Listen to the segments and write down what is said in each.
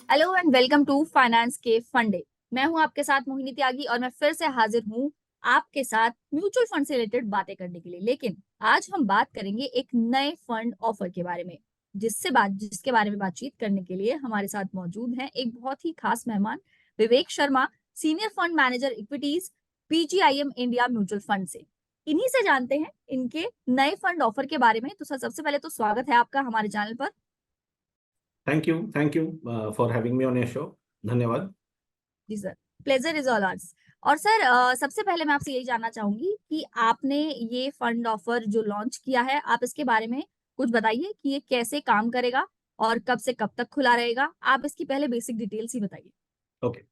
Hello and welcome to finance के फंडे। मैं हूं आपके साथ मोहिनी त्यागी और मैं फिर से हाजिर हूं आपके साथ म्यूचुअल फंड से रिलेटेड बातें करने के लिए। लेकिन आज हम बात करेंगे एक नए फंड ऑफर के बारे में, जिसके बारे में बातचीत करने के लिए हमारे साथ मौजूद हैं एक बहुत ही खास मेहमान, Vivek Sharma, senior fund manager equities, PGIM India mutual fund से। इन्हीं से जानते हैं इनके नए फंड ऑफर के बारे में। तो सर, सबसे पहले तो स्वागत है आपका हमारे चैनल पर। Thank you for having me on your show. धन्यवाद। जी sir, pleasure is all ours. और सर, सबसे पहले मैं आपसे यही जानना चाहूंगी कि आपने ये फंड ऑफर जो लॉन्च किया है, आप इसके बारे में कुछ बताइए कि ये कैसे काम करेगा और कब से कब तक खुला रहेगा। आप इसकी पहले बेसिक डिटेल्स ही बताइए। ओके,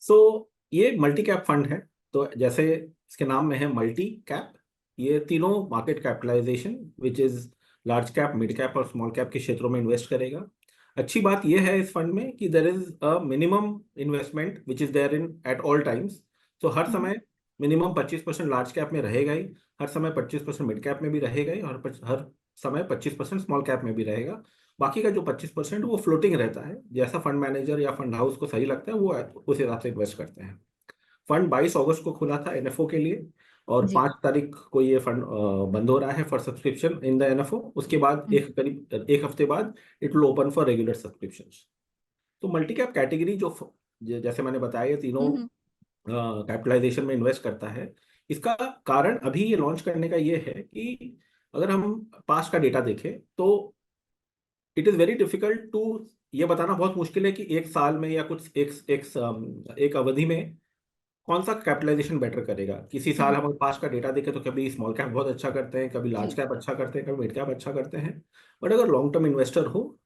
सो ये मल्टी कैप फंड है। तो जैसे इसके नाम में है मल्टी कैप, ये तीनों market capitalisation which is large cap, mid cap और स्मॉल कैप के क्षेत्रों में इन्वेस्ट करेगा। अच्छी बात यह है इस फंड में कि there is a minimum investment which is there in at all times. तो हर हम्म। समय मिनिमम 25% लार्ज कैप में रहेगा ही, हर समय 25% मिड कैप में भी रहेगा ही, और हर समय 25% स्मॉल कैप में भी रहेगा। बाकी का जो 25% वो फ्लोटिंग रहता है, जैसा फंड मैनेजर या फंड हाउस को सही लगता है वो उस हिसाब से इन्वेस्ट करते हैं। फंड 22 अगस्त को खुला था एनएफओ के लिए, और जी। 5 तारीख को ये फंड बंद हो रहा है for subscription in the NFO. उसके बाद हम्म। करीब एक हफ्ते बाद it will open for regular subscription. तो मल्टी कैप कैटेगरी जैसे मैंने बताया, ये तीनों हम्म। कैपिटलाइजेशन में इन्वेस्ट करता है। इसका कारण अभी ये लॉन्च करने का ये है कि अगर हम पास्ट का डेटा देखें तो it is very difficult to, ये बताना बहुत मुश्किल है कि एक साल में या कुछ एक अवधि में कौन सा कैपिटलाइजेशन बेटर करेगा। किसी साल हम्म। हम पास का डेटा देखें तो कभी स्मॉल कैप बहुत अच्छा करते हैं, कभी लार्ज जी। कैप अच्छा करते हैं, कभी मिड कैप अच्छा करते हैं। बट अगर लॉन्ग टर्म इन्वेस्टर हो,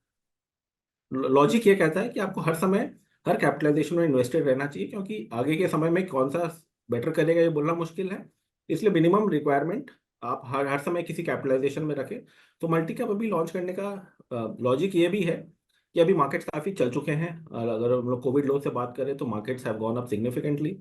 लॉजिक ये कहता है कि आपको हर समय हर कैपिटलाइजेशन में इन्वेस्टेड रहना चाहिए, क्योंकि आगे के समय में कौन सा बेटर करेगा ये बोलना मुश्किल है। इसलिए मिनिमम रिक्वायरमेंट आप हर हर समय किसी कैपिटलाइजेशन में रखें। तो मल्टी कैप अभी लॉन्च करने का लॉजिक ये भी है कि अभी मार्केट्स काफ़ी चल चुके हैं, और अगर हम लोग कोविड लो से बात करें तो markets have gone up significantly.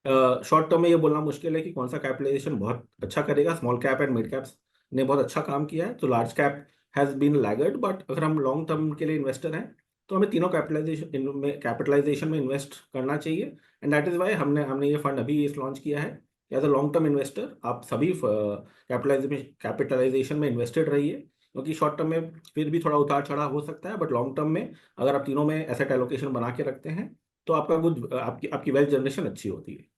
Short term में ये बोलना मुश्किल है कि कौन सा कैपिटलाइजेशन बहुत अच्छा करेगा। Small cap and mid caps ने बहुत अच्छा काम किया है, तो large cap has been laggard. But अगर हम लॉन्ग टर्म के लिए इन्वेस्टर हैं तो हमें तीनों कैपिटलाइजेशन में इन्वेस्ट करना चाहिए। एंड दैट इज़ वाई हमने हमने ये फंड अभी इस लॉन्च किया है। As a long term investor आप सभी कैपिटलाइजेशन में इन्वेस्टेड रहिए, क्योंकि शॉर्ट टर्म में फिर भी थोड़ा उतार चढ़ाव हो सकता है, बट लॉन्ग टर्म में अगर आप तीनों में एसेट एलोकेशन बना के रखते हैं तो आपका कुछ आपकी आपकी वेल्थ जनरेशन अच्छी होती है।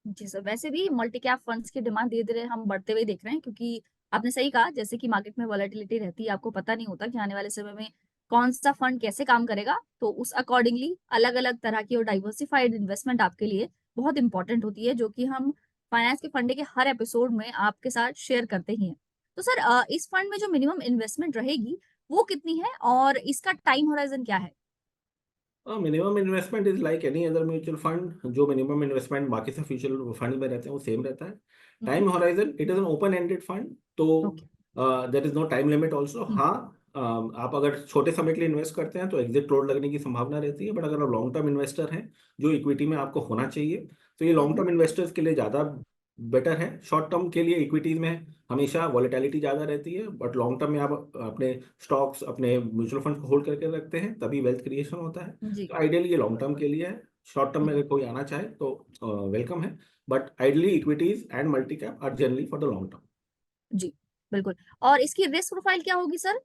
जी सर, वैसे भी मल्टी कैप फंड्स की डिमांड धीरे धीरे हम बढ़ते हुए देख रहे हैं, क्योंकि आपने सही कहा, जैसे कि मार्केट में वॉलेटिलिटी रहती है, आपको पता नहीं होता कि आने वाले समय में कौन सा फंड कैसे काम करेगा। तो उस अकॉर्डिंगली अलग अलग तरह की और डाइवर्सिफाइड इन्वेस्टमेंट आपके लिए बहुत इंपॉर्टेंट होती है, जो कि हम फाइनेंस के फंडे के हर एपिसोड में आपके साथ शेयर करते ही हैं। तो सर, इस फंड में जो मिनिमम इन्वेस्टमेंट रहेगी वो कितनी है और इसका टाइम होराइजन क्या है? Minimum investment is like any other mutual fund. जो मिनिमम इन्वेस्टमेंट बाकी सब म्यूचुअल फंड में रहते हैं वो सेम रहता है। Time horizon, it is an open ended fund, तो okay. There is no time limit also. हाँ, आप अगर छोटे समय के लिए इन्वेस्ट करते हैं तो एग्जिट रोड लगने की संभावना रहती है। बट अगर आप लॉन्ग टर्म इन्वेस्टर हैं, जो इक्विटी में आपको होना चाहिए, तो ये लॉन्ग टर्म इन्वेस्टर्स के लिए ज़्यादा बेटर है। शॉर्ट टर्म के लिए इक्विटीज में हमेशा वॉलेटिलिटी ज़्यादा रहती है, बट लॉन्ग टर्म में आप अपने स्टॉक्स, अपने म्यूचुअल फंड को होल्ड करके रखते हैं, तभी वेल्थ क्रिएशन होता है। जी। तो आइडियली ये लॉन्ग टर्म के लिए है। शॉर्ट टर्म में अगर कोई आना चाहे तो वेलकम है, but ideally equities and multi cap are generally for the long term. जी, बिल्कुल। और इसकी रिस्क प्रोफाइल क्या होगी सर?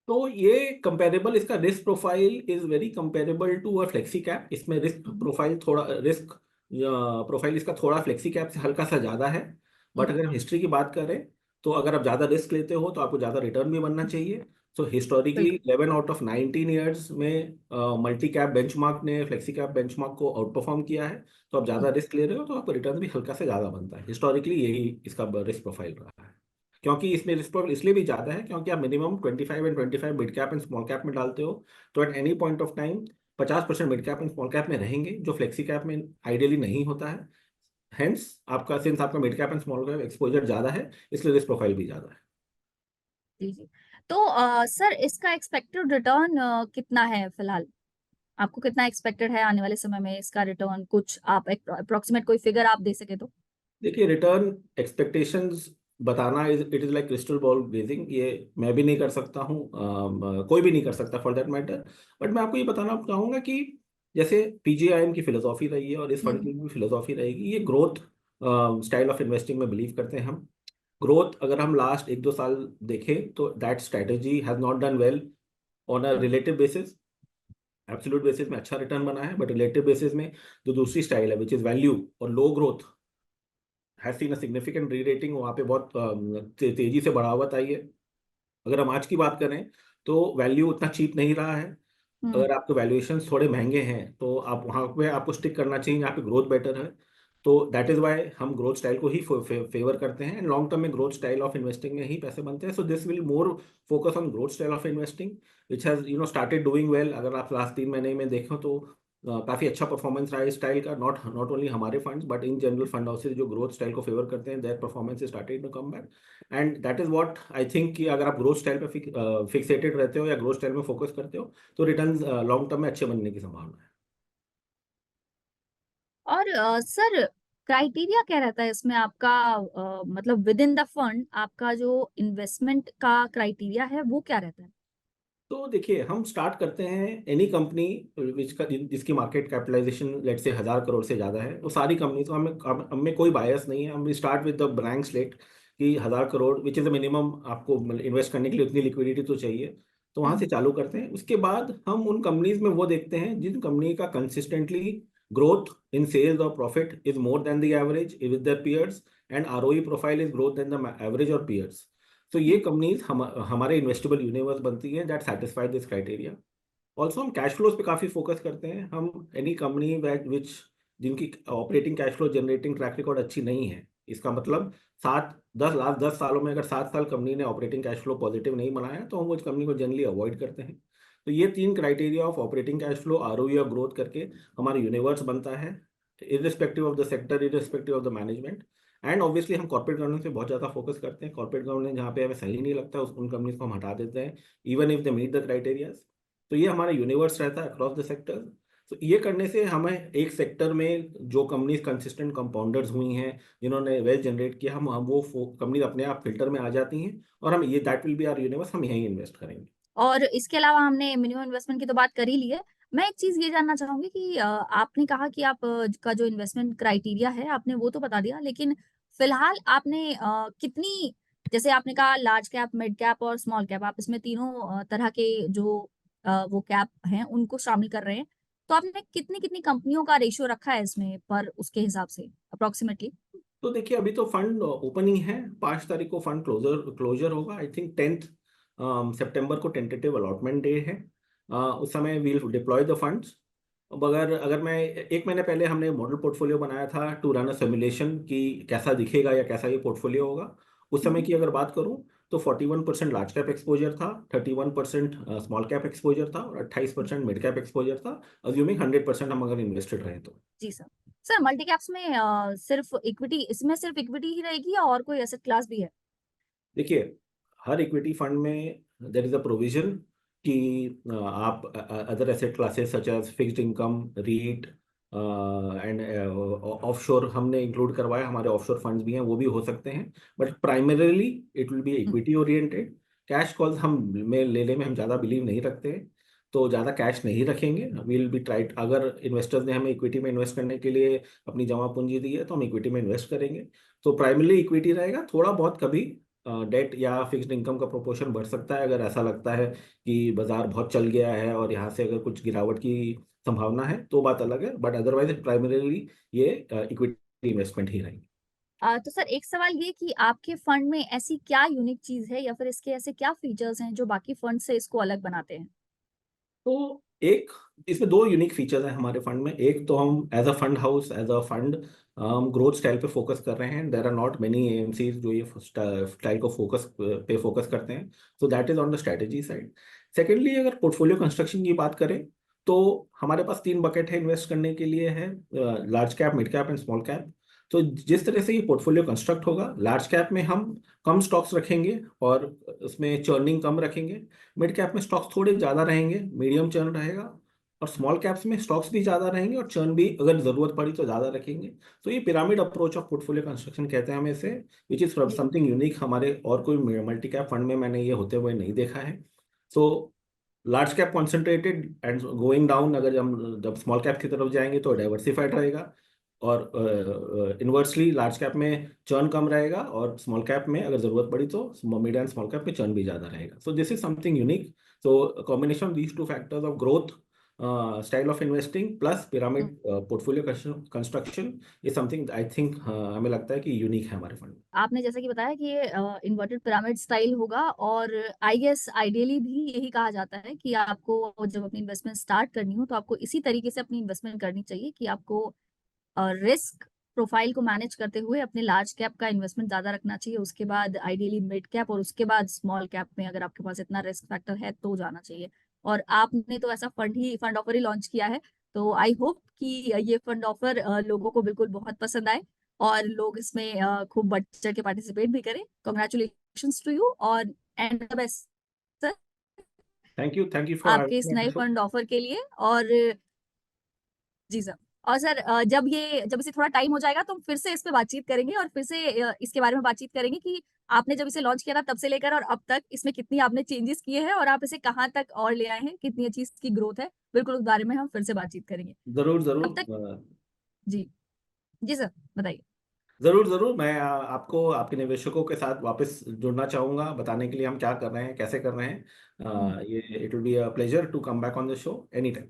तो ये कंपेरेबल, इसका risk profile is very comparable to a flexi cap. इसमें रिस्क प्रोफाइल इसका थोड़ा फ्लेक्सी कैप से हल्का सा ज़्यादा है। बट अगर हम हिस्ट्री की बात करें तो अगर आप ज़्यादा रिस्क लेते हो तो आपको ज़्यादा रिटर्न भी बनना चाहिए। सो हिस्टोरिकली बिल्कुल। 11 आउट ऑफ 19 ईयर्स में मल्टी कैप बेंचमार्क ने फ्लेक्सी कैप बेंचमार्क को आउट परफॉर्म किया है। तो आप ज़्यादा रिस्क ले रहे हो तो आपको रिटर्न भी हल्का से ज़्यादा बनता है। हिस्टोरिकली यही इसका रिस्क प्रोफाइल रहा है। क्योंकि इसमें रिस्क प्रोफाइल इसलिए भी ज़्यादा है क्योंकि आप minimum 25 mid cap and small cap में डालते हो, तो at any point of time 50% mid cap and small cap में रहेंगे, जो फ्लेक्सी कैप में आइडियली नहीं होता है। हेंस आपका mid cap and small cap exposure ज़्यादा है, इसलिए रिस्क प्रोफाइल भी ज़्यादा है। जी जी। तो सर, इसका एक्सपेक्टेड रिटर्न कितना है फिलहाल? आपको कितना एक्सपेक्टेड है आने वाले समय में इसका रिटर्न? कुछ आप अप्रोक्सीमेट कोई फिगर आप दे सके तो। देखिए, रिटर्न एक्सपेक्टेशंस बताना it is like crystal ball gazing, ये मैं भी नहीं कर सकता हूँ, कोई भी नहीं कर सकता फॉर दैट मैटर। बट मैं आपको ये बताना चाहूंगा कि जैसे पीजीआईएम की फिलोसॉफी रही है और इस फंड हम्म। की भी फिलोसॉफी रहेगी, ये ग्रोथ स्टाइल ऑफ इन्वेस्टिंग में बिलीव करते हैं हम। ग्रोथ अगर हम लास्ट 1-2 साल देखें तो that strategy has not done well on a relative basis. Absolute basis में अच्छा रिटर्न बना है, बट रिलेटिव बेसिस में जो दूसरी स्टाइल है विच इज वैल्यू और low growth has seen a significant re rating, वहाँ पे बहुत तेजी से बढ़ावत आई है। अगर हम आज की बात करें तो वैल्यू उतना चीप नहीं रहा है। हम्म। अगर आपके वैल्यूएशन थोड़े महंगे हैं तो आप वहाँ पे आपको स्टिक करना चाहिए जहाँ पे ग्रोथ बेटर है। तो दैट इज वाई हम ग्रोथ स्टाइल को ही फेवर करते हैं, एंड लॉन्ग टर्म में ग्रोथ स्टाइल ऑफ इन्वेस्टिंग में ही पैसे बनते हैं। So this will more focus on growth style of investing which has started doing well. अगर आप लास्ट 3 महीने में देखें तो काफी अच्छा परफॉर्मेंस रहा है इस स्टाइल का, नॉट नॉट ओनली हमारे funds but in general fund houses जो ग्रोथ स्टाइल को फेवर करते हैं, their performance started to come back. And that is what I think कि अगर आप ग्रोथ स्टाइल पे फिक्सेटेड रहते हो या ग्रोथ स्टाइल में फोकस करते हो तो रिटर्न लॉन्ग टर्म में अच्छे बनने की संभावना है। और सर, क्राइटेरिया क्या रहता है इसमें आपका? मतलब विद इन द फंड आपका जो इन्वेस्टमेंट का क्राइटेरिया है वो क्या रहता है? तो देखिए, हम स्टार्ट करते हैं एनी कंपनी विच का जिसकी मार्केट कैपिटलाइजेशन लेट से 1,000 करोड़ से ज़्यादा है, वो सारी कंपनी, तो हमें कोई बायस नहीं है। हम start with the blank slate कि 1,000 crore which is the minimum, आपको इन्वेस्ट करने के लिए उतनी लिक्विडिटी तो चाहिए। तो वहाँ से हम्म। चालू करते हैं। उसके बाद हम उन कंपनीज में वो देखते हैं जिन कंपनी का कंसिस्टेंटली ग्रोथ इन सेल्स और profit is more than the average with the peers, and ROE profile is growth than the average और पीयर्स। तो ये हम्म। कंपनीज हमारे इन्वेस्टेबल यूनिवर्स बनती है that satisfy this criteria. Also हम cash flows पे काफी फोकस करते हैं। हम एनी कंपनी विच जिनकी operating cash flow generating track record अच्छी नहीं है, इसका मतलब 7-10 सालों में अगर 7 साल कंपनी ने ऑपरेटिंग कैश फ्लो पॉजिटिव नहीं बनाया तो हम उस कंपनी को जनरली अवॉइड करते हैं। तो ये 3 criteria of operating cash flow, ROE और ग्रोथ करके हमारा यूनिवर्स बनता है, irrespective of the sector, irrespective of the management. And obviously हम कॉर्पोरेट गवर्नेंस पे बहुत ज़्यादा फोकस करते हैं। कॉर्पोरेट गवर्नेंस जहाँ पे हमें सही नहीं लगता उन कंपनीज को हम हटा देते हैं, even if they meet the criterias. तो ये हमारा यूनिवर्स रहता है अक्रॉस द सेक्टर। तो ये करने से हमें एक सेक्टर में जो कंपनीज कंसिस्टेंट कंपाउंडर्स हुई हैं, जिन्होंने वेल्थ जनरेट किया, हम वो कंपनी अपने आप फिल्टर में आ जाती हैं, और हम ये that will be our universe, हम यहीं इन्वेस्ट करेंगे। और इसके अलावा हमने मिनिमम इन्वेस्टमेंट की तो बात कर ही ली है। मैं एक चीज ये जानना चाहूंगी कि आपने कहा कि आप का जो इन्वेस्टमेंट क्राइटेरिया है आपने वो तो बता दिया, लेकिन फिलहाल आपने कितनी, जैसे आपने कहा लार्ज कैप, मिड कैप और स्मॉल कैप, आप इसमें तीनों तरह के जो वो कैप हैं उनको शामिल कर रहे हैं, तो आपने कितनी कितनी कंपनियों का रेशियो रखा है इसमें पर उसके हिसाब से अप्रोक्सीमेटली? तो देखिए, अभी तो फंड ओपनिंग है। 5 तारीख को फंड क्लोजर क्लोजर होगा। आई थिंक 10 सितंबर को टेंटेटिव अलॉटमेंट डे है। उस समय वील डिप्लॉय द फंड्स। अगर अगर मैं 1 महीने पहले हमने मॉडल पोर्टफोलियो बनाया था टू रन अ सिमुलेशन कि कैसा दिखेगा या कैसा ये पोर्टफोलियो होगा। उस समय की अगर बात करूं तो 41% लार्ज कैप एक्सपोजर था, 31% स्मॉल कैप एक्सपोजर था और 28% मिड कैप एक्सपोजर था, अज्यूमिंग 100% हम अगर इन्वेस्टेड रहे तो। जी सर। सर, मल्टी कैप्स में सिर्फ इक्विटी, इसमें सिर्फ इक्विटी ही रहेगी या और कोई एसेट क्लास भी है? देखिए, हर इक्विटी फंड में देर इज अ प्रोविजन कि आप other asset classes such as fixed income, REIT and offshore हमने इंक्लूड करवाया। हमारे ऑफशोर फंड्स भी हैं, वो भी हो सकते हैं, but primarily it will B hmm. Equity oriented. Cash calls हम में लेने में हम ज़्यादा बिलीव नहीं रखते हैं, तो ज़्यादा कैश नहीं रखेंगे। विल बी ट्राइट, अगर इन्वेस्टर्स ने हमें इक्विटी में इन्वेस्ट करने के लिए अपनी जमा पूंजी दी है तो हम इक्विटी में इन्वेस्ट करेंगे। तो प्राइमरली इक्विटी रहेगा, थोड़ा बहुत कभी डेट या फिक्स्ड इनकम का प्रोपोर्शन बढ़ सकता है अगर ऐसा लगता है कि बाजार बहुत चल गया है और यहाँ से अगर कुछ गिरावट की संभावना है तो बात अलग है, बट अदरवाइज प्राइमरीली ये इक्विटी इन्वेस्टमेंट ही रहेंगे। तो सर, एक सवाल ये कि आपके फंड में ऐसी क्या यूनिक चीज है या फिर इसके ऐसे क्या फीचर्स हैं जो बाकी फंड से इसको अलग बनाते हैं? तो एक, इसमें दो यूनिक फीचर्स हैं हमारे फंड में। एक तो हम as a fund house, as a fund, हम ग्रोथ स्टाइल पे फोकस कर रहे हैं। There are not many AMCs जो ये स्टाइल को फोकस करते हैं। So that is on the strategy side. Secondly, अगर पोर्टफोलियो कंस्ट्रक्शन की बात करें तो हमारे पास 3 बकेट है इन्वेस्ट करने के लिए है, large cap, mid cap and small cap. तो जिस तरह से ये पोर्टफोलियो कंस्ट्रक्ट होगा, लार्ज कैप में हम कम स्टॉक्स रखेंगे और उसमें चर्निंग कम रखेंगे। मिड कैप में स्टॉक्स थोड़े ज़्यादा रहेंगे, मीडियम चर्न रहेगा, और स्मॉल कैप्स में स्टॉक्स भी ज़्यादा रहेंगे और चर्न भी अगर ज़रूरत पड़ी तो ज़्यादा रखेंगे। तो ये pyramid approach of portfolio construction कहते हैं हमें इसे, विच इज़ जी समथिंग यूनिक। हमारे और कोई मल्टी कैप फंड में मैंने ये होते हुए नहीं देखा है। So large cap concentrated and going down, अगर हम जब स्मॉल कैप की तरफ जाएंगे तो डाइवर्सिफाइड रहेगा, और इन्वर्सली लार्ज कैप में चर्न कम रहेगा और स्मॉल कैप में अगर जरूरत पड़ी तो मिड एंड स्मॉल कैप में चर्न भी ज़्यादा रहेगा। So this is something unique. So combination of these two factors of growth, style of investing plus pyramid portfolio construction is something I think हमें लगता है कि यूनिक है हमारे फंड। आपने जैसा कि बताया कि ये इन्वर्टेड पिरामिड स्टाइल होगा, और आई गेस आइडियली भी यही कहा जाता है कि आपको जब अपनी इन्वेस्टमेंट स्टार्ट करनी हो तो आपको इसी तरीके से अपनी इन्वेस्टमेंट करनी चाहिए कि आपको रिस्क प्रोफाइल को मैनेज करते हुए अपने लार्ज कैप का इन्वेस्टमेंट ज्यादा रखना चाहिए, उसके बाद आइडियली मिड कैप, और उसके बाद स्मॉल कैप में अगर आपके पास इतना रिस्क फैक्टर है तो जाना चाहिए। और आपने तो ऐसा फंड ऑफर ही लॉन्च किया है, तो आई होप कि ये फंड ऑफर लोगों को बिल्कुल बहुत पसंद आए और लोग इसमें खूब बढ़ चढ़ के पार्टिसिपेट भी करें। कॉन्ग्रेचुलेशंस टू यू और and the best sir thank you for आपके इस नए फंड ऑफर के लिए। और जी सर, और सर जब इसे थोड़ा टाइम हो जाएगा तो हम फिर से इस पे बातचीत करेंगे और फिर से इसके बारे में बातचीत करेंगे कि आपने जब इसे लॉन्च किया था तब से लेकर और अब तक इसमें कितनी आपने चेंजेस किए हैं और आप इसे कहाँ तक और ले आए हैं, कितनी अच्छी इसकी ग्रोथ है। बिल्कुल उस बारे में हम फिर से बातचीत करेंगे। जरूर तब तक जरूर। जी, जी सर बताइए। जरूर जरूर, मैं आपको आपके निवेशकों के साथ वापस जुड़ना चाहूंगा, बताने के लिए हम क्या कर रहे हैं, कैसे कर रहे हैं। ये it will be a pleasure to come back on the show any time.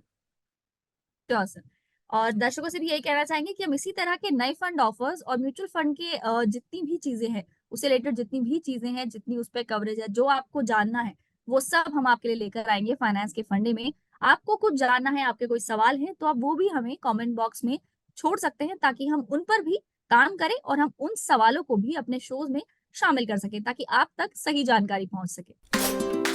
Sure sir. और दर्शकों से भी यही कहना चाहेंगे कि हम इसी तरह के नए फंड ऑफर्स और म्यूचुअल फंड के जितनी भी चीजें हैं, उससे रिलेटेड जितनी भी चीजें हैं, जितनी उस पर कवरेज है, जो आपको जानना है, वो सब हम आपके लिए लेकर आएंगे फाइनेंस के फंडे में। आपको कुछ जानना है, आपके कोई सवाल है, तो आप वो भी हमें कमेंट बॉक्स में छोड़ सकते हैं ताकि हम उन पर भी काम करें और हम उन सवालों को भी अपने शोज में शामिल कर सकें ताकि आप तक सही जानकारी पहुंच सके।